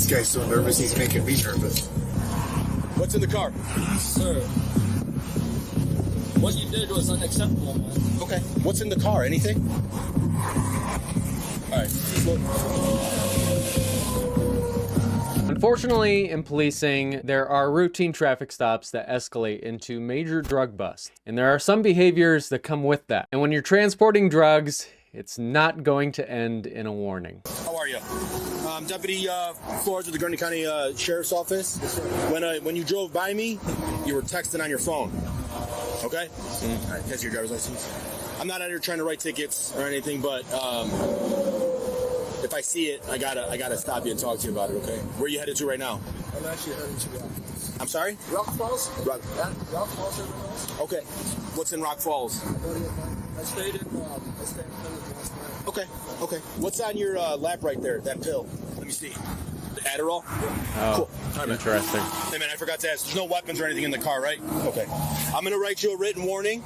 This guy's so nervous, he's making me nervous. What's in the car? Sir, what you did was unacceptable, man. Okay. What's in the car? Anything? All right. Unfortunately, in policing, there are routine traffic stops that escalate into major drug busts. And there are some behaviors that come with that. And when you're transporting drugs, it's not going to end in a warning. How are you? Deputy Flores with the Grundy County Sheriff's Office. When you drove by me, you were texting on your phone. Okay? All right, that's your driver's license. I'm not out here trying to write tickets or anything, but if I see it, I gotta stop you and talk to you about it. Okay? Where are you headed to right now? I'm actually heading to Rock Falls. I'm sorry? Rock Falls? Rock. Rock Falls, everyone else? Okay. What's in Rock Falls? I stayed in Plymouth last night. Okay. What's on your lap right there? That pill. Let me see. The Adderall? Oh, cool. All right, interesting. Hey, man, I forgot to ask. There's no weapons or anything in the car, right? Okay. I'm going to write you a written warning.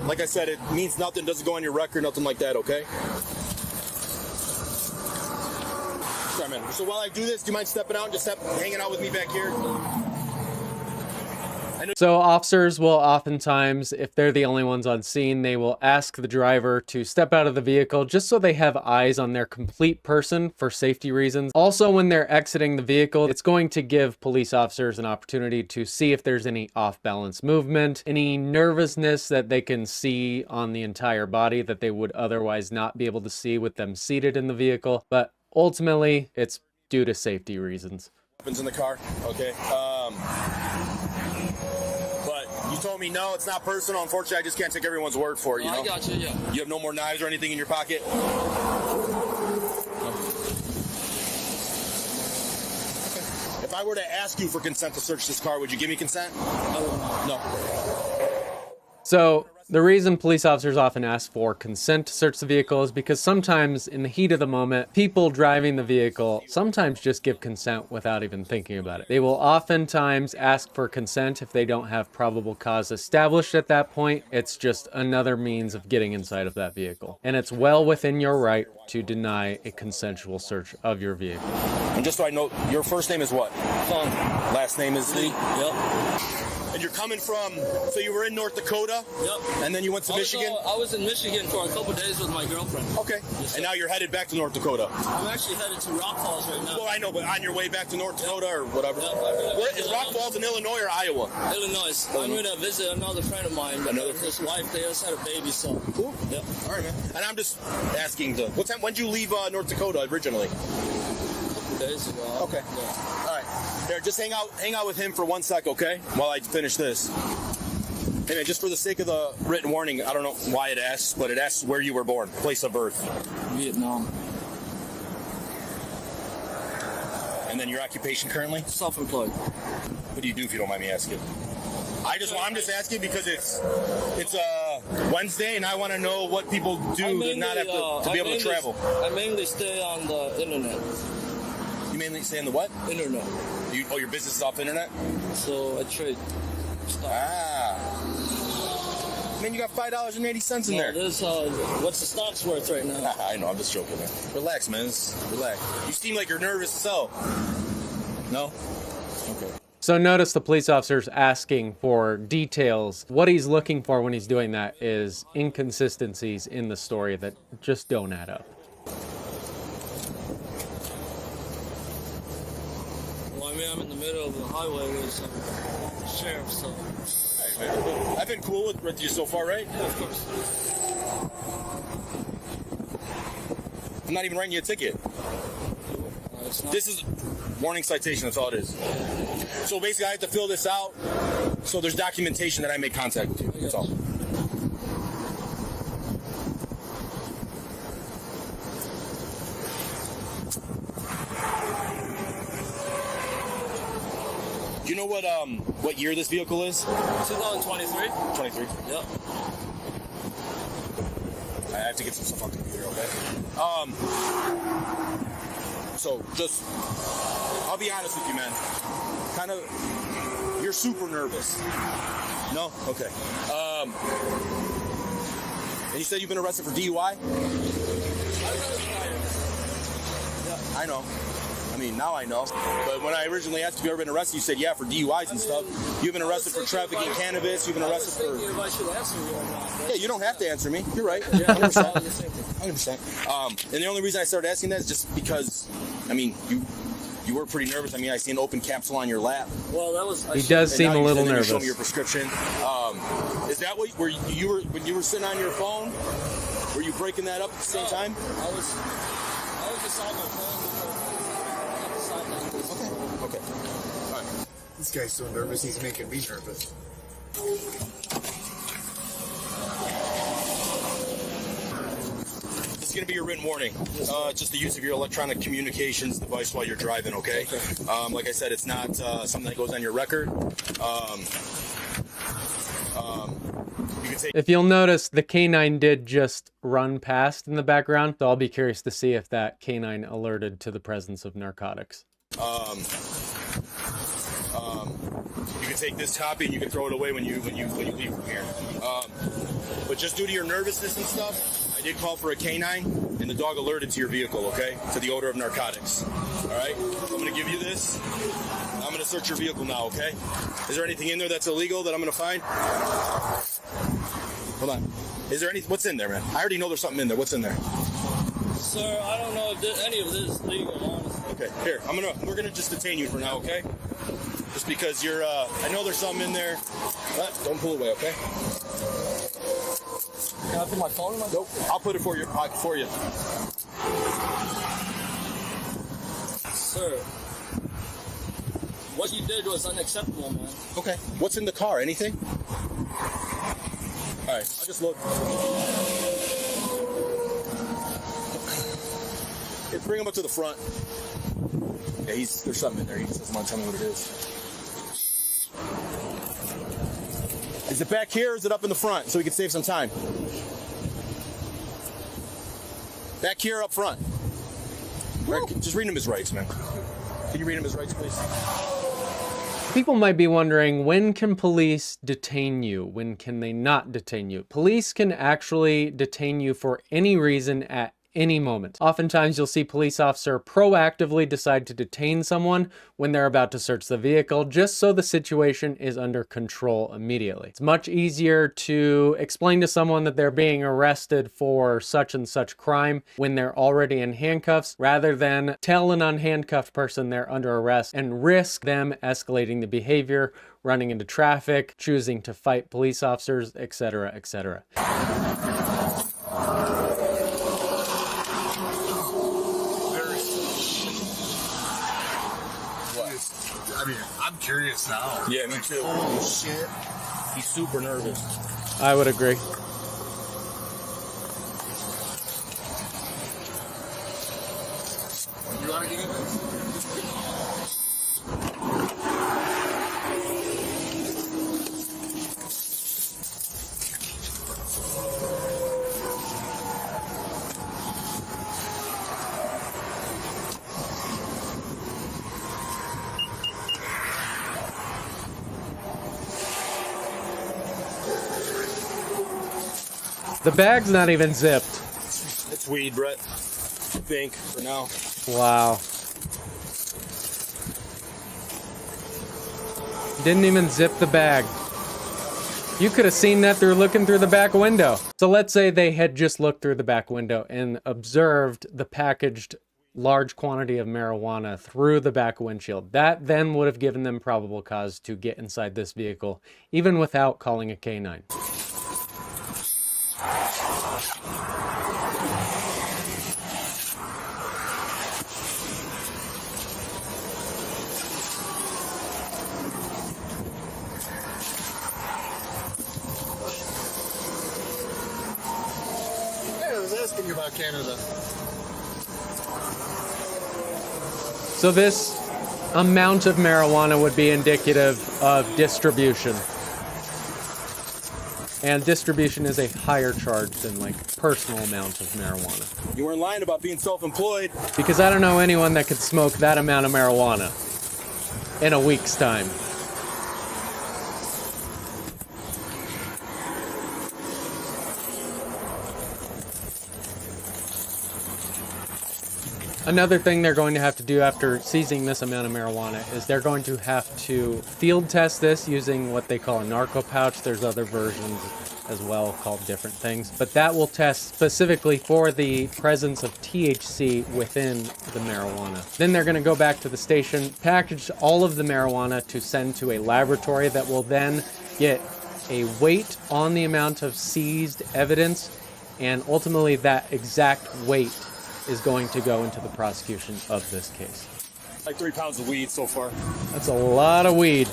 Like I said, it means nothing. Doesn't go on your record, nothing like that, okay? Sorry, man. So while I do this, do you mind stepping out and just hanging out with me back here? So officers will oftentimes, if they're the only ones on scene, they will ask the driver to step out of the vehicle just so they have eyes on their complete person for safety reasons. Also, when they're exiting the vehicle, it's going to give police officers an opportunity to see if there's any off-balance movement, any nervousness that they can see on the entire body that they would otherwise not be able to see with them seated in the vehicle. But ultimately, it's due to safety reasons. Weapons in the car, okay. You told me no, it's not personal. Unfortunately, I just can't take everyone's word for it, you know? I got you, yeah. You have no more knives or anything in your pocket? Okay. If I were to ask you for consent to search this car, would you give me consent? No. So the reason police officers often ask for consent to search the vehicle is because sometimes in the heat of the moment, people driving the vehicle sometimes just give consent without even thinking about it. They will oftentimes ask for consent if they don't have probable cause established at that point. It's just another means of getting inside of that vehicle. And it's well within your right to deny a consensual search of your vehicle. And just so I know, your first name is what? Fun. Last name is Lee? Yep. And you're coming from, so you were in North Dakota? Yep. And then you went to Michigan? I was in Michigan for a couple days with my girlfriend. Okay. Yes, and now you're headed back to North Dakota? I'm actually headed to Rock Falls right now. Well, I know, but on your way back to North Dakota or whatever? Yep. Where is Rock Falls in Illinois or Iowa? Illinois. I'm going to visit another friend of mine. His wife, they just had a baby, so. Cool. Yep. All right, man. And I'm just asking, when did you leave North Dakota originally? Days ago. Okay. Yeah. All right. Here, just hang out with him for 1 sec, okay? While I finish this. Hey, man, just for the sake of the written warning, I don't know why it asks, but it asks where you were born, place of birth. Vietnam. And then your occupation currently? Self-employed. What do you do if you don't mind me asking? I'm just asking because it's Wednesday and I want to know what people do to not have to be able to travel. I mainly stay on the internet. You mainly stay on the what? Internet. Your business is off the internet? So I trade stock. Man, you got $5.80 in there. This, what's the stock's worth right now? I know, I'm just joking, man. Relax, man. Relax. You seem like you're nervous as hell. No? Okay. So notice the police officer's asking for details. What he's looking for when he's doing that is inconsistencies in the story that just don't add up. Well, I mean, I'm in the middle of the highway with some sheriff, so. Hey, man. I've been cool with you so far, right? Yeah, of course. I'm not even writing you a ticket. This is warning citation, that's all it is. So basically I have to fill this out so there's documentation that I made contact with you. That's all. Do you know what year this vehicle is? 2023. 23. Yep. I have to get some stuff on the computer, okay? So just, I'll be honest with you, man. You're super nervous. No? Okay. And you said you've been arrested for DUI? I know. I mean, now I know. But when I originally asked if you ever been arrested, you said, yeah, for DUIs and stuff. You've been arrested for trafficking cannabis. You've been arrested for... If I should answer you or not. Yeah, you don't have to answer me. You're right. Yeah, 100%. 100%. And the only reason I started asking that is just because, I mean, you were pretty nervous. I mean, I see an open capsule on your lap. Well, that was... He does seem a little nervous. Show me your prescription. Is that what when you were sitting on your phone? Were you breaking that up at the same time? I was just on my phone. Okay. All right. This guy's so nervous, he's making me nervous. This is going to be your written warning. Just the use of your electronic communications device while you're driving, okay? Like I said, it's not something that goes on your record. You can take... If you'll notice, the canine did just run past in the background, so I'll be curious to see if that canine alerted to the presence of narcotics. You can take this copy and you can throw it away when you leave from here. But just due to your nervousness and stuff, I did call for a canine, and the dog alerted to your vehicle, okay? To the odor of narcotics. All right? I'm going to give you this. I'm going to search your vehicle now, okay? Is there anything in there that's illegal that I'm going to find? Hold on. Is there what's in there, man? I already know there's something in there. What's in there? Sir, I don't know if any of this is legal, honestly. Okay, here, we're gonna just detain you for now, okay? Just because you're, I know there's something in there. Don't pull away, okay? Can I put my phone in my... Nope, I'll put it for your pocket for you. Sir, what you did was unacceptable, man. Okay, what's in the car? Anything? All right, I'll just look. Here, bring him up to the front. Yeah, there's something in there. He just doesn't want to tell me what it is. Is it back here or is it up in the front so we can save some time? Back here, up front. Just read him his rights, man. Can you read him his rights, please? People might be wondering, when can police detain you? When can they not detain you? Police can actually detain you for any reason at any moment. Oftentimes you'll see police officer proactively decide to detain someone when they're about to search the vehicle, just so the situation is under control immediately. It's much easier to explain to someone that they're being arrested for such and such crime when they're already in handcuffs, rather than tell an unhandcuffed person they're under arrest and risk them escalating the behavior, running into traffic, choosing to fight police officers, etc., etc. I mean, I'm curious now. Yeah, me too. Holy shit. He's super nervous. I would agree. You want to get it? The bag's not even zipped. It's weed, Brett. I think, for now. Wow. Didn't even zip the bag. You could have seen that through looking through the back window. So let's say they had just looked through the back window and observed the packaged large quantity of marijuana through the back windshield. That then would have given them probable cause to get inside this vehicle, even without calling a canine. I was asking you about Canada. So this amount of marijuana would be indicative of distribution. And distribution is a higher charge than like personal amount of marijuana. You weren't lying about being self-employed. Because I don't know anyone that could smoke that amount of marijuana in a week's time. Another thing they're going to have to do after seizing this amount of marijuana is they're going to have to field test this using what they call a narco pouch. There's other versions as well called different things, but that will test specifically for the presence of THC within the marijuana. Then they're going to go back to the station, package all of the marijuana to send to a laboratory that will then get a weight on the amount of seized evidence, and ultimately that exact weight is going to go into the prosecution of this case. Like 3 pounds of weed so far. That's a lot of weed.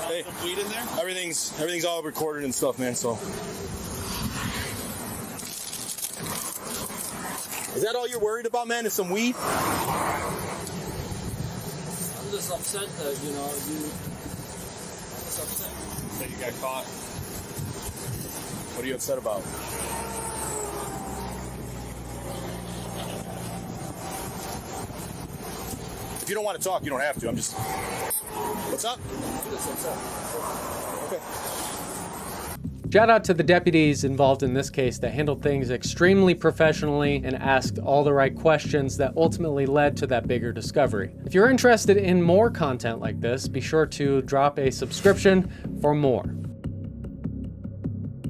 Hey, weed in there? Everything's all recorded and stuff, man, so. Is that all you're worried about, man, is some weed? I'm just upset that, you know, just upset. That you got caught. What are you upset about? If you don't want to talk, you don't have to. I'm just... What's up? Okay. Shout out to the deputies involved in this case that handled things extremely professionally and asked all the right questions that ultimately led to that bigger discovery. If you're interested in more content like this, be sure to drop a subscription for more.